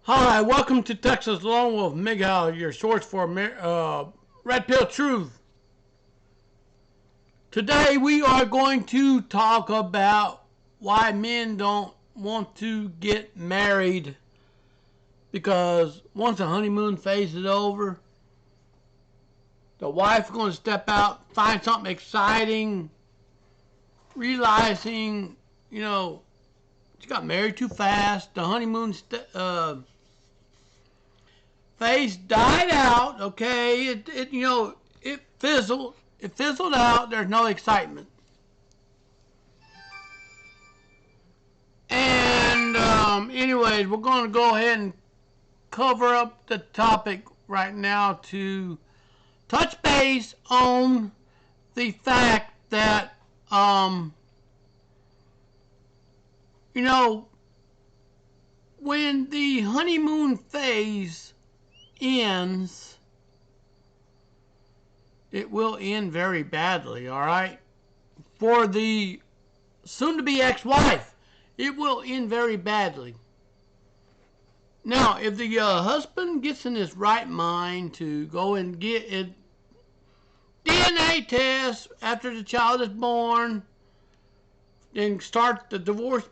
Hi, welcome to Texas Lone Wolf Miguel, your source for Red Pill Truth. Today we are going to talk about why men don't want to get married, because once the honeymoon phase is over, the wife's going to step out, find something exciting, realizing, she got married too fast. The honeymoon phase died out. Okay, it fizzled. It fizzled out. There's no excitement. And anyways, we're going to go ahead and cover up the topic right now to touch base on the fact that when the honeymoon phase ends, it will end very badly, all right? For the soon-to-be ex-wife, it will end very badly. Now, if the husband gets in his right mind to go and get a DNA test after the child is born, then start the divorce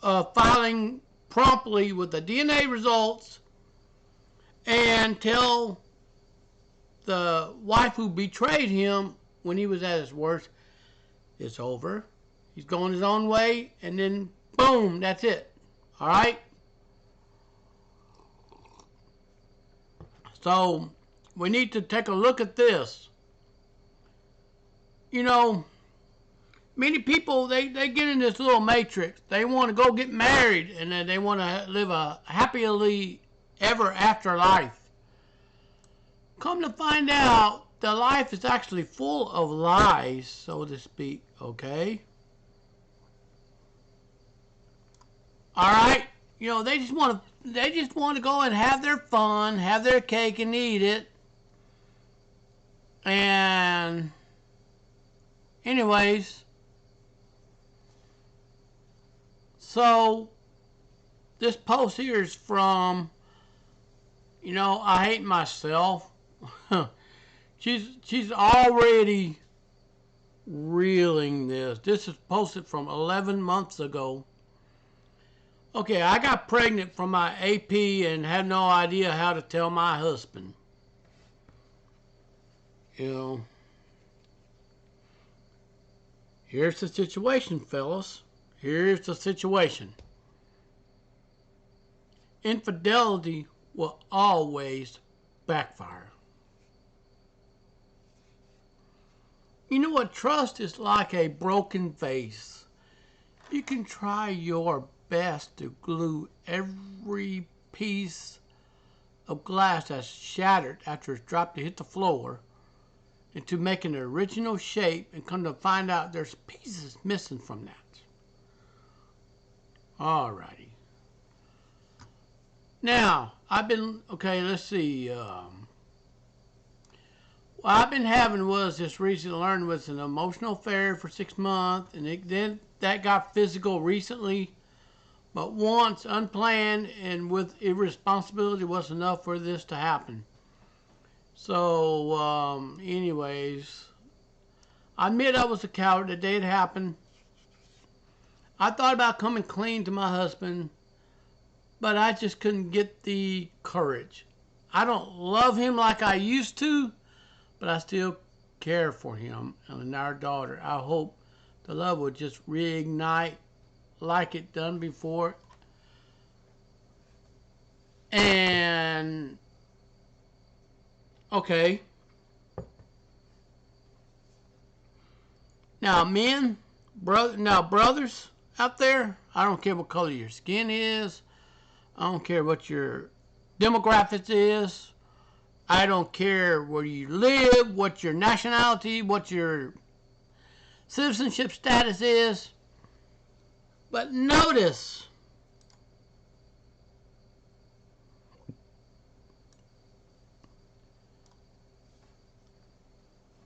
filing promptly with the DNA results, and tell the wife who betrayed him when he was at his worst, it's over. He's going his own way, and then boom, that's it. All right? So we need to take a look at this. Many people, they get in this little matrix. They want to go get married, and then they want to live a happily ever after life. Come to find out, the life is actually full of lies, so to speak, okay? Alright? They just want to go and have their fun, have their cake and eat it. And anyways, so this post here is from, I hate myself. She's already reeling this. This is posted from 11 months ago. Okay, I got pregnant from my AP and had no idea how to tell my husband. Here's the situation, fellas. Here's the situation. Infidelity will always backfire. You know what? Trust is like a broken vase. You can try your best to glue every piece of glass that's shattered after it's dropped to hit the floor into making an original shape, and come to find out there's pieces missing from that. Alrighty. Now, let's see. What I've been having was this recently learned was an emotional affair for 6 months, and then that got physical recently, but once unplanned and with irresponsibility was enough for this to happen. So, anyways, I admit I was a coward the day it happened. I thought about coming clean to my husband, but I just couldn't get the courage. I don't love him like I used to, but I still care for him and our daughter. I hope the love will just reignite like it done before. And okay. Now brothers out there, I don't care what color your skin is. I don't care what your demographics is. I don't care where you live, what your nationality, what your citizenship status is. But notice,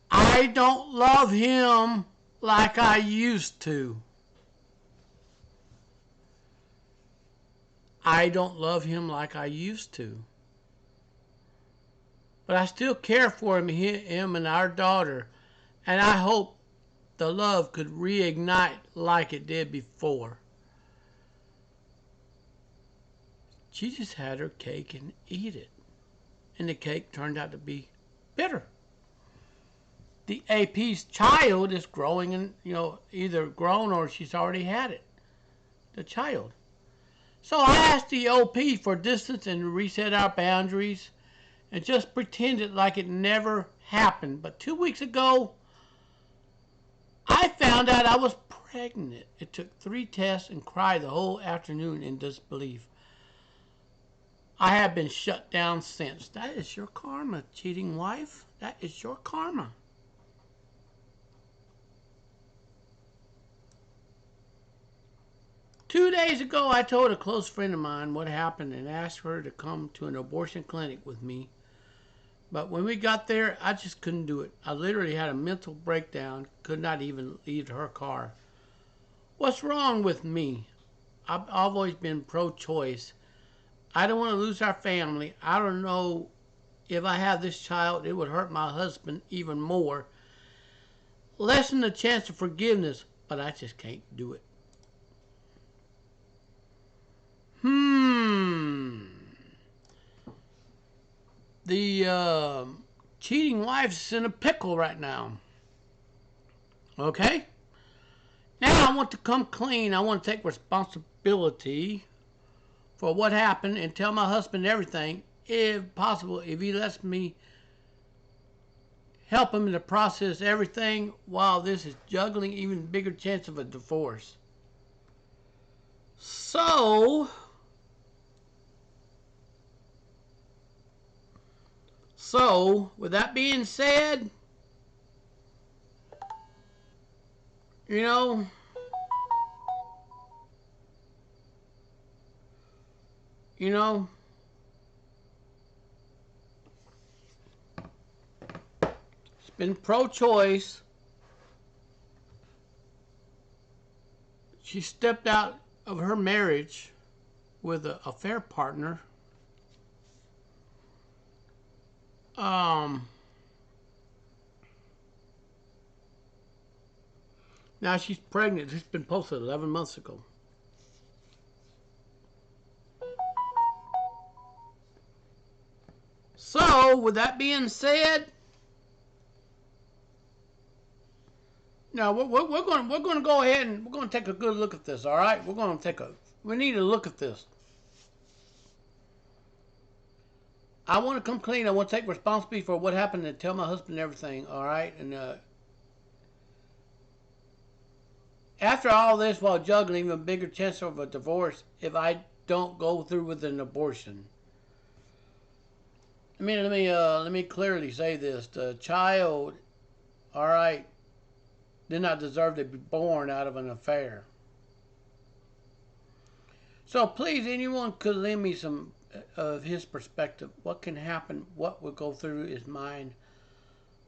I don't love him like I used to. I don't love him like I used to. But I still care for him and our daughter, and I hope the love could reignite like it did before. She just had her cake and eat it. And the cake turned out to be bitter. The AP's child is growing and, either grown or she's already had it. The child. So I asked the OP for distance and reset our boundaries and just pretended like it never happened. But 2 weeks ago, I found out I was pregnant. It took 3 tests and cried the whole afternoon in disbelief. I have been shut down since. That is your karma, cheating wife. That is your karma. Two days ago, I told a close friend of mine what happened and asked her to come to an abortion clinic with me. But when we got there, I just couldn't do it. I literally had a mental breakdown, could not even leave her car. What's wrong with me? I've always been pro-choice. I don't want to lose our family. I don't know if I have this child, it would hurt my husband even more. Lessen the chance of forgiveness, but I just can't do it. The cheating wife's in a pickle right now. Okay? Now I want to come clean. I want to take responsibility for what happened and tell my husband everything, if possible, if he lets me help him to process everything while this is juggling even bigger chance of a divorce. So with that being said, you know, it's been pro-choice. She stepped out of her marriage with an affair partner. Now she's pregnant. It's been posted 11 months ago. So, with that being said, now we're going to go ahead and we're going to take a good look at this. All right, we need to look at this. I want to come clean. I want to take responsibility for what happened and tell my husband everything. All right, and after all this, while juggling even bigger chance of a divorce, if I don't go through with an abortion. Let me clearly say this: the child, all right, did not deserve to be born out of an affair. So please, anyone could lend me some of his perspective. What can happen? What would go through his mind?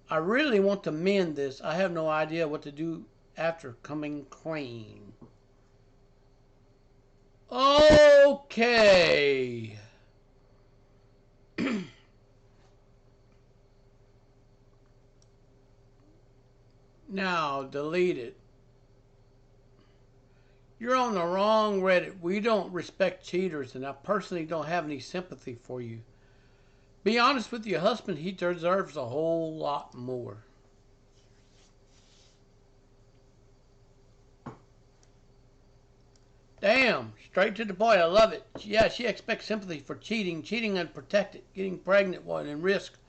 I really want to mend this. I have no idea what to do after coming clean. Okay. Now, delete it. You're on the wrong Reddit. We don't respect cheaters, and I personally don't have any sympathy for you. Be honest with your husband. He deserves a whole lot more. Damn, straight to the point. I love it. Yeah, she expects sympathy for cheating unprotected, getting pregnant and risk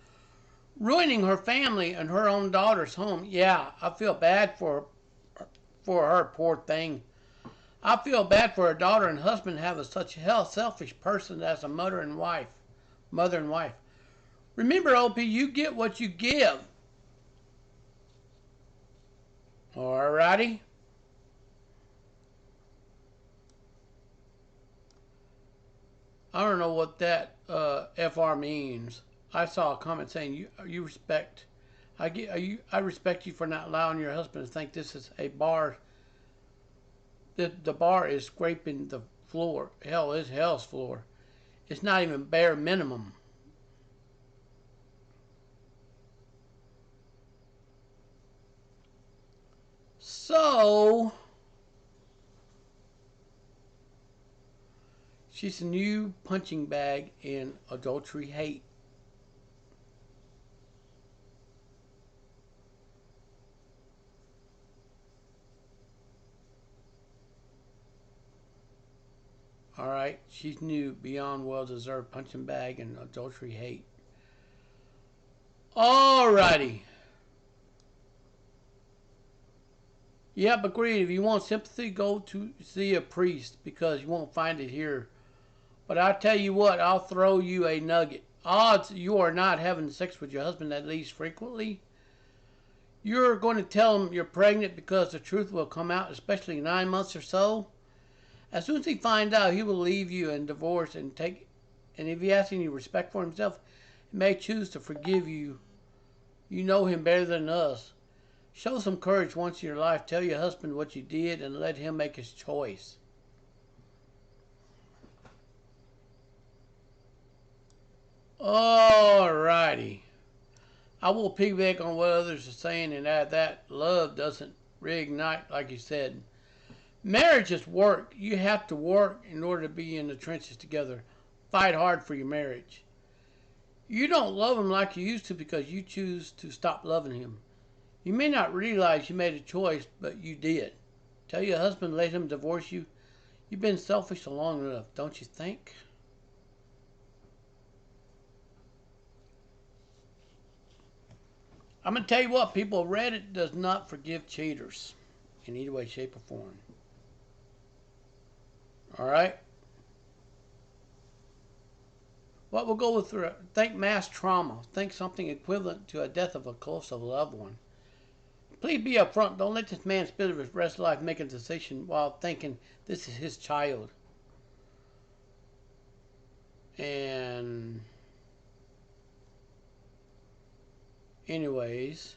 ruining her family and her own daughter's home. Yeah, I feel bad for her, poor thing. I feel bad for her daughter and husband having such a selfish person as a mother and wife. Remember, OP, you get what you give. Alrighty. I don't know what that FR means. I saw a comment saying you respect. I respect you for not allowing your husband to think this is a bar. The bar is scraping the floor. Hell, it's hell's floor. It's not even bare minimum. So, she's a new punching bag in adultery hate. Alright, she's new, beyond well-deserved punching bag and adultery hate. Alrighty. Yep, agreed. If you want sympathy, go to see a priest because you won't find it here. But I'll tell you what, I'll throw you a nugget. Odds you are not having sex with your husband at least frequently. You're going to tell him you're pregnant because the truth will come out, especially 9 months or so. As soon as he finds out, he will leave you and divorce and take. And if he has any respect for himself, he may choose to forgive you. You know him better than us. Show some courage once in your life. Tell your husband what you did and let him make his choice. Alrighty. I will piggyback on what others are saying and add that love doesn't reignite like you said. Marriage is work. You have to work in order to be in the trenches together. Fight hard for your marriage. You don't love him like you used to because you choose to stop loving him. You may not realize you made a choice, but you did. Tell your husband, let him divorce you. You've been selfish long enough, don't you think? I'm going to tell you what, people, Reddit does not forgive cheaters in any way, shape, or form. Alright? What we'll go with, think mass trauma. Think something equivalent to a death of a close loved one. Please be upfront. Don't let this man spend his rest of life making a decision while thinking this is his child. And anyways,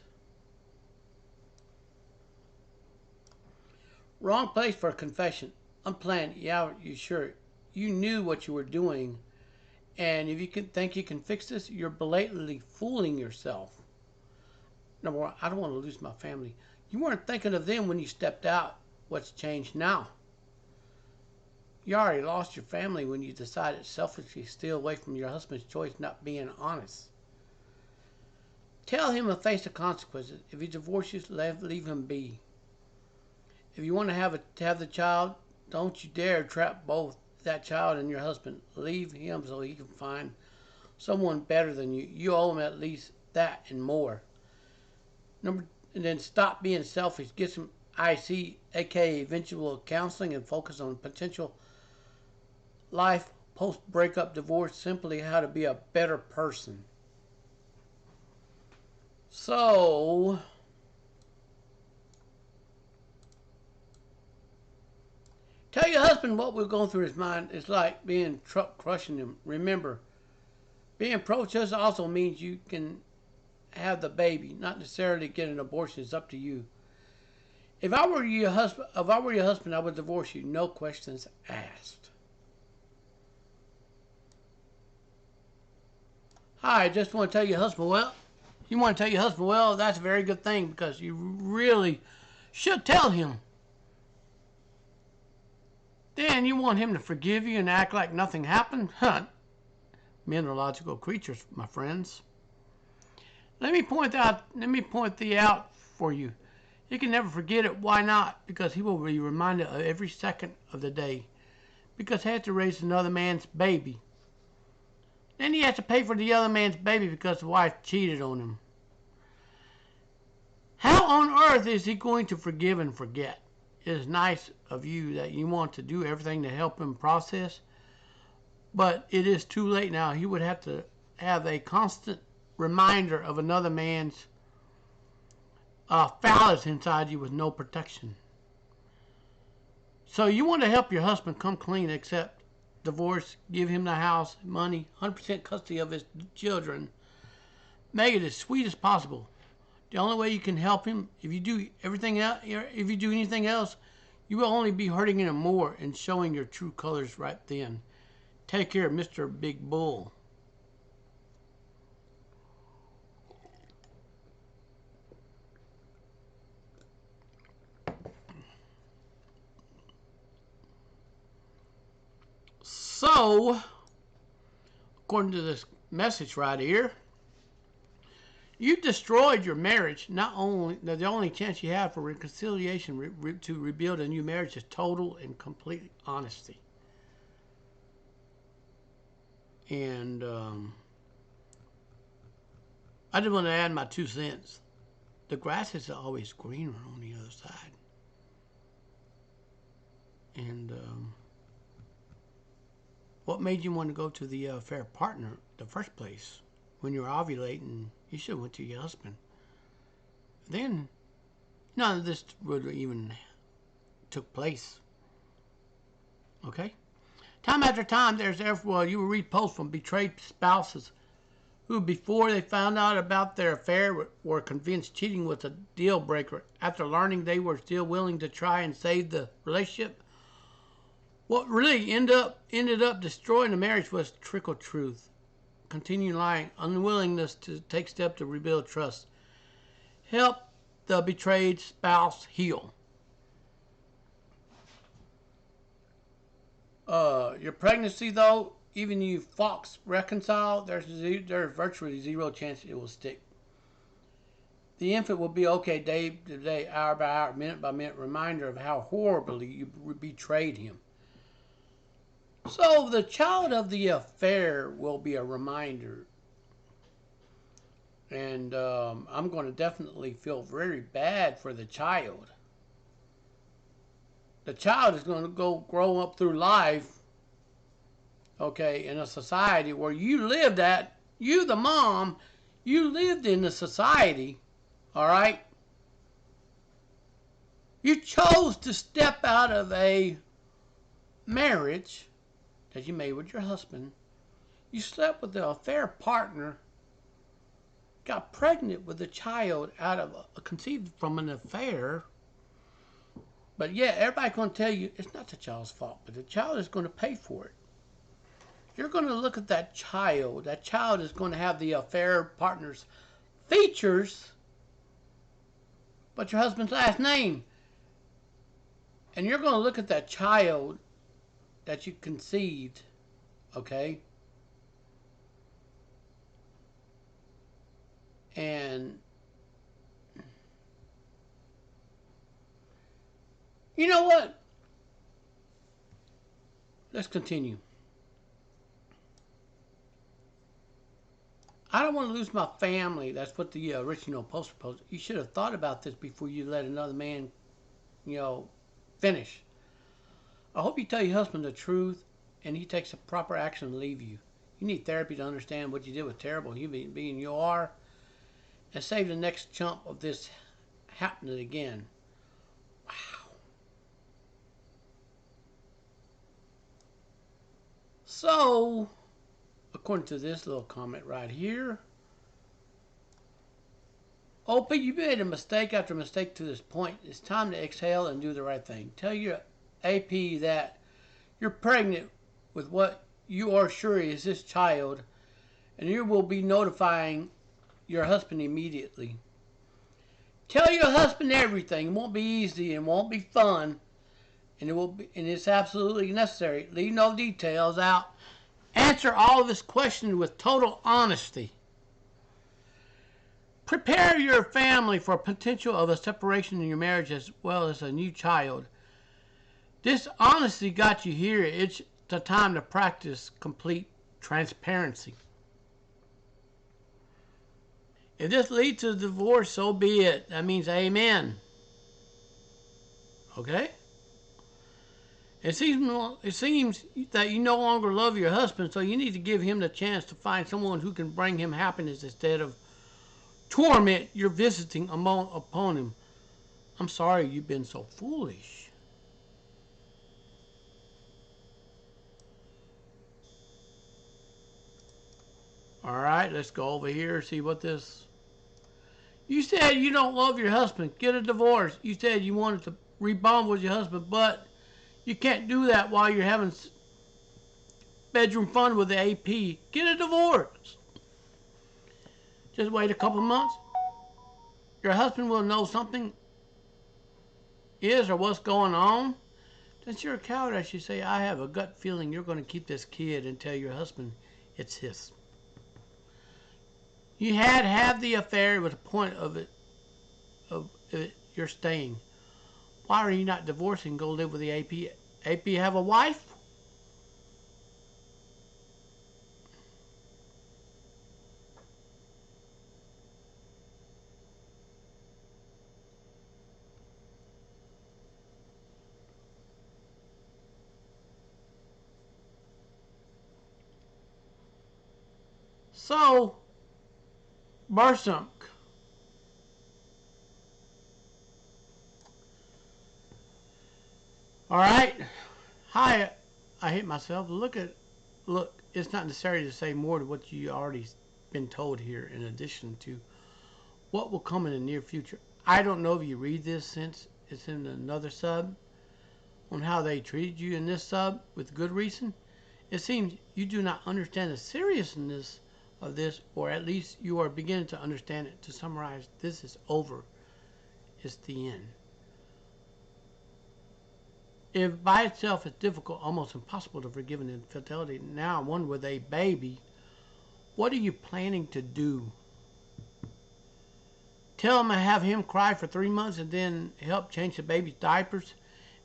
wrong place for a confession. Unplanned. Yeah, you sure. You knew what you were doing. And if you think you can fix this, you're blatantly fooling yourself. Number one, I don't want to lose my family. You weren't thinking of them when you stepped out. What's changed now? You already lost your family when you decided selfishly to steal away from your husband's choice not being honest. Tell him to face the consequences. If he divorces, leave him be. If you want to have the child, don't you dare trap both that child and your husband. Leave him so he can find someone better than you. You owe him at least that and more. And then stop being selfish. Get some IC, aka eventual counseling, and focus on potential life post-breakup divorce. Simply how to be a better person. So, tell your husband what we're going through his mind. It's like being truck crushing him. Remember, being pro-choice also means you can have the baby, not necessarily get an abortion. It's up to you. If I were your husband, I would divorce you. No questions asked. Hi, I just want to tell your husband, well, you want to tell your husband, well, that's a very good thing because you really should tell him. Then you want him to forgive you and act like nothing happened? Huh. Men are logical creatures, my friends. Let me point the out for you. He can never forget it. Why not? Because he will be reminded of every second of the day. Because he has to raise another man's baby. Then he has to pay for the other man's baby because the wife cheated on him. How on earth is he going to forgive and forget? It is nice of you that you want to do everything to help him process, but it is too late now. He would have to have a constant reminder of another man's phallus inside you with no protection. So you want to help your husband come clean, accept divorce, give him the house, money, 100% custody of his children. Make it as sweet as possible. The only way you can help him, if you do anything else, You will only be hurting him more and showing your true colors right then. Take care, Mr. Big Bull. So, according to this message right here, you destroyed your marriage. Not only the only chance you have for reconciliation to rebuild a new marriage is total and complete honesty. And I just want to add my 2 cents. The grass is always greener on the other side. And what made you want to go to the affair partner in the first place? When you're ovulating, you should have went to your husband. Then none of this would even took place. Okay? Time after time, you will read posts from betrayed spouses who, before they found out about their affair, were convinced cheating was a deal breaker. After learning they were still willing to try and save the relationship, what really ended up destroying the marriage was trickle truth, continuing lying, unwillingness to take steps to rebuild trust. Help the betrayed spouse heal. Your pregnancy, though, even you Fox reconcile, there's virtually zero chance it will stick. The infant will be okay day to day, hour by hour, minute by minute reminder of how horribly you betrayed him. So the child of the affair will be a reminder. And I'm going to definitely feel very bad for the child. The child is going to grow up through life, okay, in a society where you lived at, you the mom, you lived in the society, all right? You chose to step out of a marriage that you made with your husband. You slept with the affair partner, got pregnant with a child out of conceived from an affair. But yeah, everybody's going to tell you it's not the child's fault, but the child is going to pay for it. You're going to look at that child. That child is going to have the affair partner's features, but your husband's last name. And you're going to look at that child that you conceived, okay? And you know what? Let's continue. I don't want to lose my family. That's what the original poster posted. You should have thought about this before you let another man, finish. I hope you tell your husband the truth and he takes a proper action to leave you. You need therapy to understand what you did was terrible, human being you are, and save the next chunk of this happening again. Wow. So, according to this little comment right here, OP, you made a mistake after mistake to this point. It's time to exhale and do the right thing. Tell your AP that you're pregnant with what you are sure is this child, and you will be notifying your husband immediately. Tell your husband everything. It won't be easy and won't be fun, and it's absolutely necessary. Leave no details out. Answer all of his questions with total honesty. Prepare your family for potential of a separation in your marriage as well as a new child. This honesty got you here. It's the time to practice complete transparency. If this leads to divorce, so be it. That means amen. Okay? It seems that you no longer love your husband, so you need to give him the chance to find someone who can bring him happiness instead of torment you're visiting upon him. I'm sorry you've been so foolish. All right, let's go over here and see what this... You said you don't love your husband. Get a divorce. You said you wanted to rebond with your husband, but you can't do that while you're having bedroom fun with the AP. Get a divorce. Just wait a couple months. Your husband will know something is or what's going on. Since you're a coward, I should say, I have a gut feeling you're going to keep this kid and tell your husband it's his. You had to have the affair with the point of it, you're staying. Why are you not divorcing? Go live with the AP. AP have a wife? So, Barsunk. Alright. Hi. I hate myself. Look, it's not necessary to say more to what you already been told here in addition to what will come in the near future. I don't know if you read this since it's in another sub on how they treated you in this sub with good reason. It seems you do not understand the seriousness of this, or at least you are beginning to understand it. To summarize, this is over. It's the end. If by itself it's difficult, almost impossible to forgive an infidelity, now one with a baby, what are you planning to do? Tell him to have him cry for 3 months and then help change the baby's diapers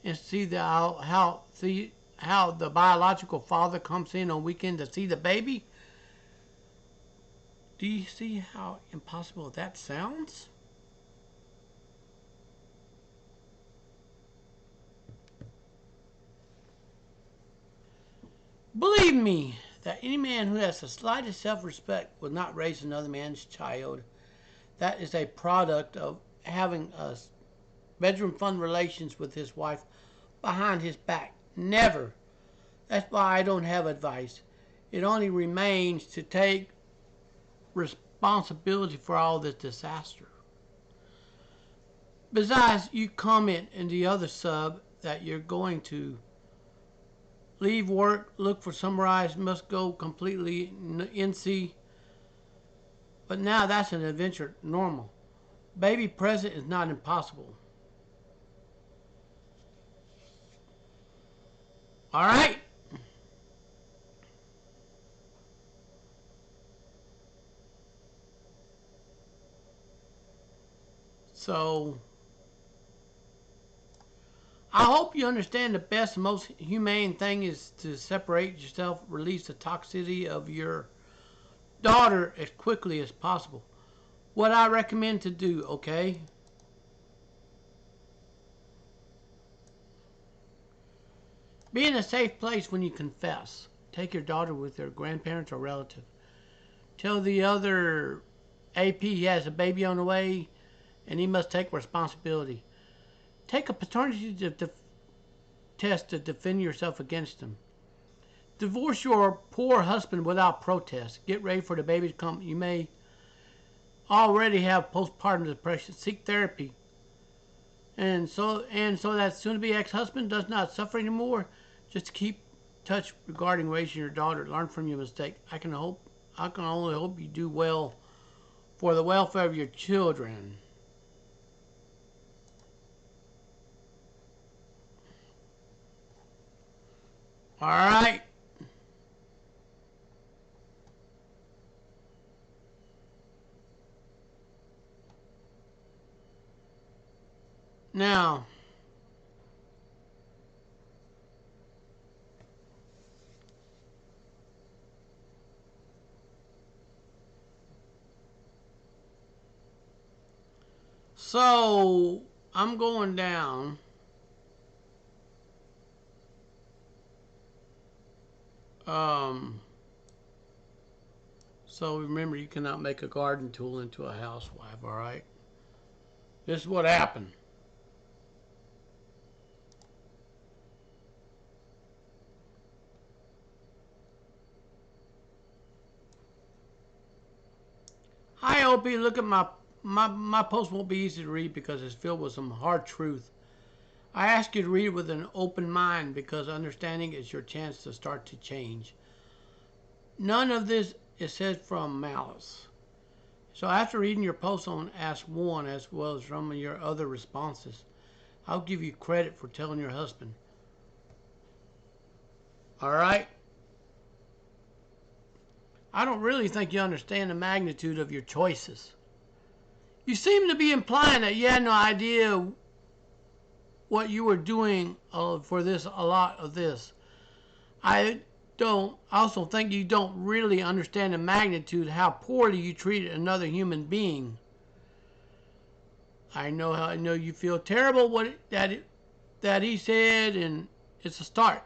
and see how the biological father comes in on weekend to see the baby? Do you see how impossible that sounds? Believe me, that any man who has the slightest self-respect will not raise another man's child. That is a product of having a bedroom fun relations with his wife behind his back. Never. That's why I don't have advice. It only remains to take responsibility for all this disaster. Besides, you comment in the other sub that you're going to leave work, look for Sunrise, must go completely NC. But now that's an adventure normal. Baby present is not impossible. Alright? So, I hope you understand the best and most humane thing is to separate yourself, release the toxicity of your daughter as quickly as possible. What I recommend to do, okay? Be in a safe place when you confess. Take your daughter with her grandparents or relative. Tell the other AP he has a baby on the way and he must take responsibility. Take a paternity test to defend yourself against him. Divorce your poor husband without protest. Get ready for the baby to come. You may already have postpartum depression. Seek therapy. And so that soon-to-be ex-husband does not suffer anymore. Just keep touch regarding raising your daughter. Learn from your mistake. I can only hope you do well for the welfare of your children. All right. Now, so I'm going down. So remember, you cannot make a garden tool into a housewife, all right? This is what happened. Hi, OP. Look at my post won't be easy to read because it's filled with some hard truth. I ask you to read it with an open mind because understanding is your chance to start to change. None of this is said from malice. So after reading your post on Ask 1 as well as some of your other responses, I'll give you credit for telling your husband. Alright? I don't really think you understand the magnitude of your choices. You seem to be implying that you had no idea what you were doing for this, a lot of this. I also think you don't really understand the magnitude how poorly you treated another human being. I know you feel terrible that he said, and it's a start.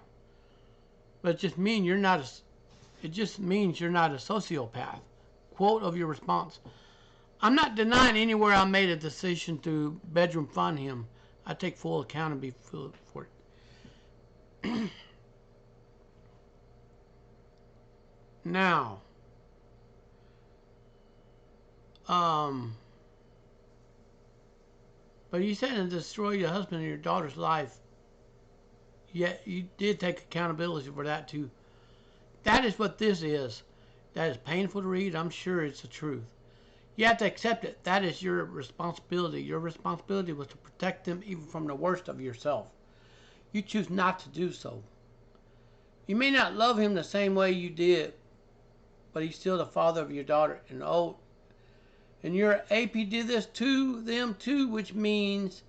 But it just means you're not a sociopath. Quote of your response. I'm not denying anywhere I made a decision to bedroom fund him. I take full accountability for it. Now, but you said to destroy your husband and your daughter's life. Yet you did take accountability for that too. That is what this is. That is painful to read. I'm sure it's the truth. You have to accept it. That is your responsibility. Your responsibility was to protect them even from the worst of yourself. You choose not to do so. You may not love him the same way you did, but he's still the father of your daughter. And your AP did this to them too, which means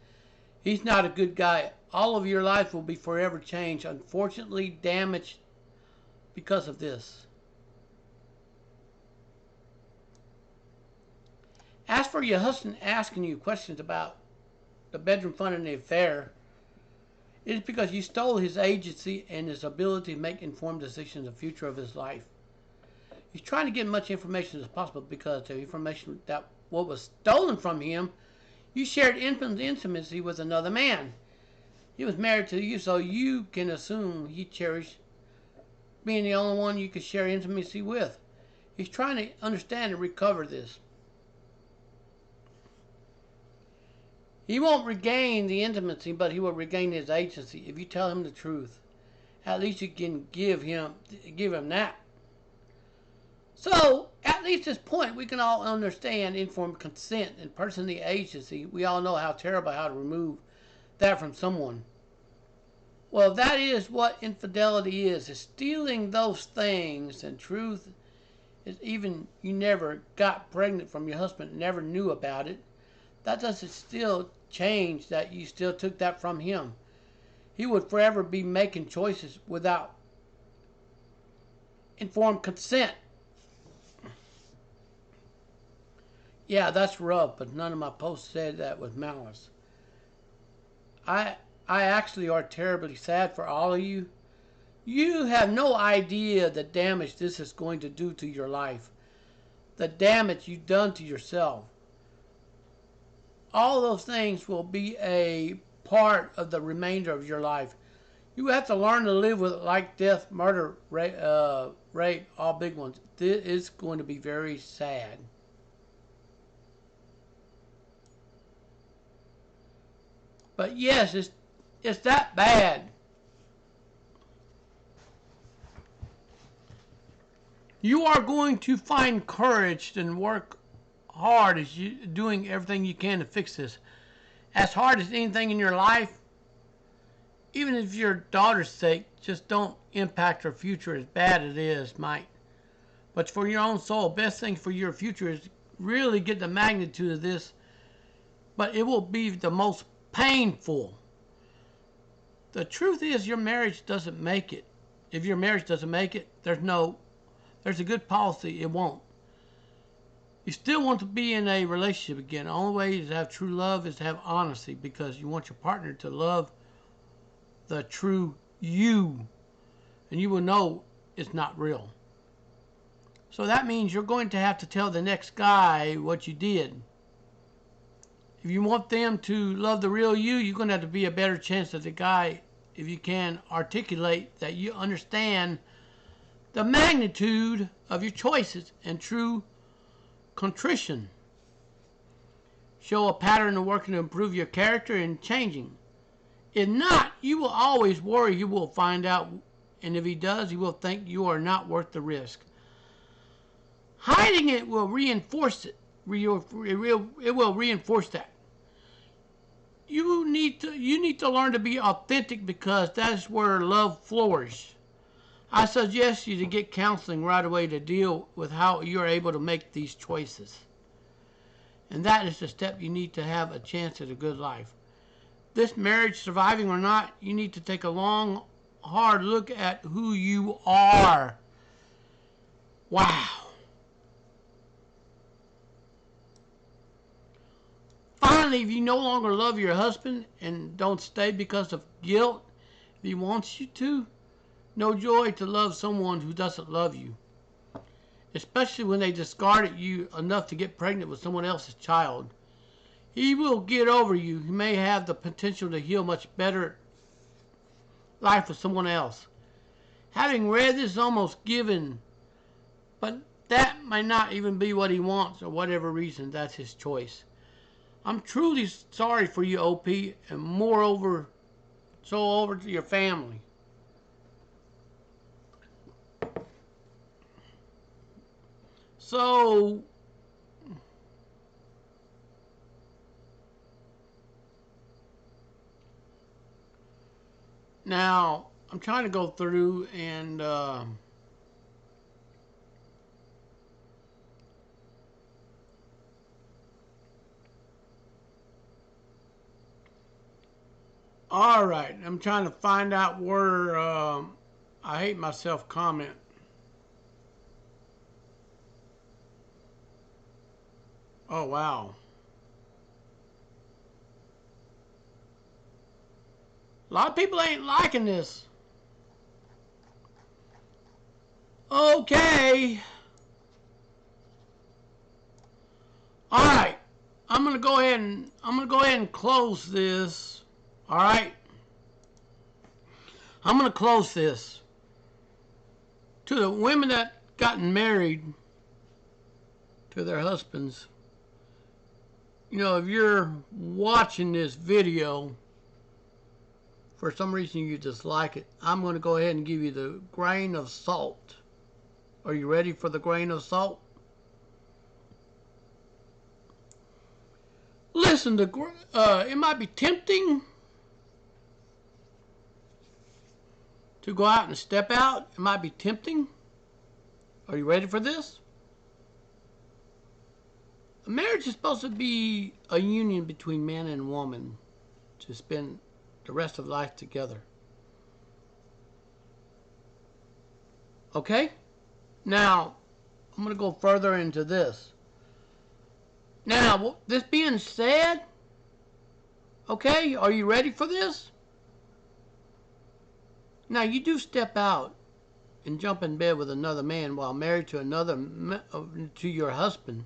he's not a good guy. All of your life will be forever changed, unfortunately damaged because of this. As for your husband asking you questions about the bedroom fund and the affair, it is because you stole his agency and his ability to make informed decisions of the future of his life. He's trying to get as much information as possible because the information that what was stolen from him, you shared intimacy with another man. He was married to you, so you can assume he cherished being the only one you could share intimacy with. He's trying to understand and recover this. He won't regain the intimacy, but he will regain his agency if you tell him the truth. At least you can give him that. So, at least this point, we can all understand informed consent and personal agency. We all know how terrible how to remove that from someone. Well, that is what infidelity is stealing those things. And truth is even you never got pregnant from your husband, never knew about it. That doesn't still change that you still took that from him. He would forever be making choices without informed consent. Yeah, that's rough, but none of my posts said that with malice. I actually are terribly sad for all of you. You have no idea the damage this is going to do to your life. The damage you've done to yourself. All those things will be a part of the remainder of your life. You have to learn to live with it, like death, murder, rape, all big ones. This is going to be very sad. But yes, it's that bad. You are going to find courage and work hard as you doing everything you can to fix this. As hard as anything in your life, even if your daughter's sake, just don't impact her future as bad as it is, might. But for your own soul, best thing for your future is really get the magnitude of this. But it will be the most painful. The truth is your marriage doesn't make it. If your marriage doesn't make it, there's a good policy it won't. You still want to be in a relationship again. The only way to have true love is to have honesty because you want your partner to love the true you. And you will know it's not real. So that means you're going to have to tell the next guy what you did. If you want them to love the real you, you're going to have to be a better chance that the guy, if you can, articulate that you understand the magnitude of your choices and true contrition. Show a pattern of working to improve your character and changing. If not, you will always worry he will find out, and if he does, he will think you are not worth the risk. Hiding it will reinforce it. It will reinforce that. You need to learn to be authentic, because that's where love flourishes. I suggest you to get counseling right away to deal with how you're able to make these choices. And that is the step you need to have a chance at a good life. This marriage surviving or not, you need to take a long, hard look at who you are. Wow. Finally, if you no longer love your husband and don't stay because of guilt, if he wants you to, no joy to love someone who doesn't love you. Especially when they discarded you enough to get pregnant with someone else's child. He will get over you. He may have the potential to heal much better life with someone else. Having read this, almost given, but that might not even be what he wants, or whatever reason, that's his choice. I'm truly sorry for you, OP, and moreover, so over to your family. So, now, I'm trying to go through and all right, I'm trying to find out where I hate myself comment. Oh, wow. A lot of people ain't liking this. Okay. All right. I'm gonna go ahead and close this. All right. I'm gonna close this. To the women that gotten married to their husbands, you know, if you're watching this video, for some reason you dislike it, I'm going to go ahead and give you the grain of salt. Are you ready for the grain of salt? Listen, it might be tempting to go out and step out. It might be tempting. Are you ready for this? A marriage is supposed to be a union between man and woman to spend the rest of life together. Okay? Now, I'm going to go further into this. Now, this being said, okay, are you ready for this? Now, you do step out and jump in bed with another man while married to your husband.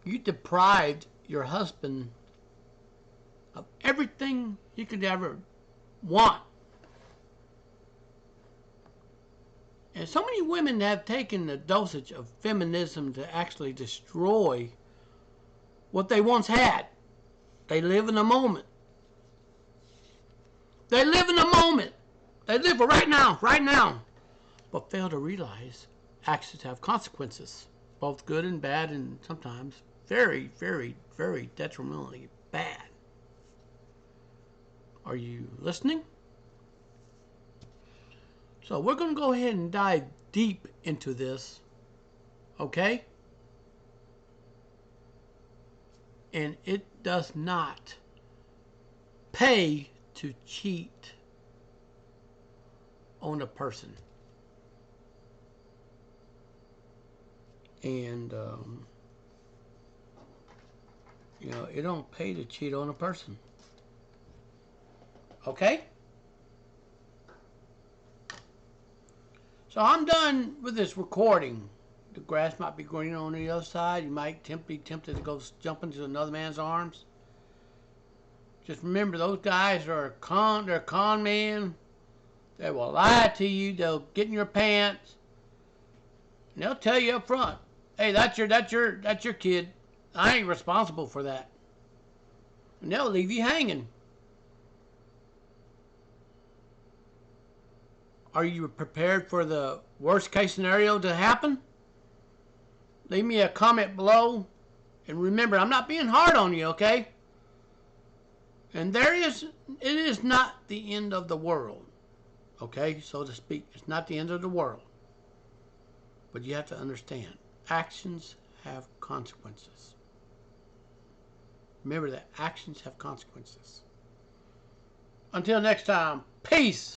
You deprived your husband of everything he could ever want. And so many women have taken the dosage of feminism to actually destroy what they once had. They live in the moment. They live in the moment. They live for right now. But fail to realize actions have consequences, both good and bad, and sometimes very, very, very detrimentally bad. Are you listening? So we're going to go ahead and dive deep into this, okay? And it does not pay to cheat on a person. And, you know, it don't pay to cheat on a person. Okay? So I'm done with this recording. The grass might be green on the other side. You might be tempted to go jump into another man's arms. Just remember, those guys are they're con men. They will lie to you. They'll get in your pants. And they'll tell you up front, hey, that's your kid. I ain't responsible for that. And they'll leave you hanging. Are you prepared for the worst case scenario to happen? Leave me a comment below. And remember, I'm not being hard on you, okay? And it is not the end of the world, okay, so to speak. It's not the end of the world. But you have to understand, actions have consequences. Remember that actions have consequences. Until next time, peace.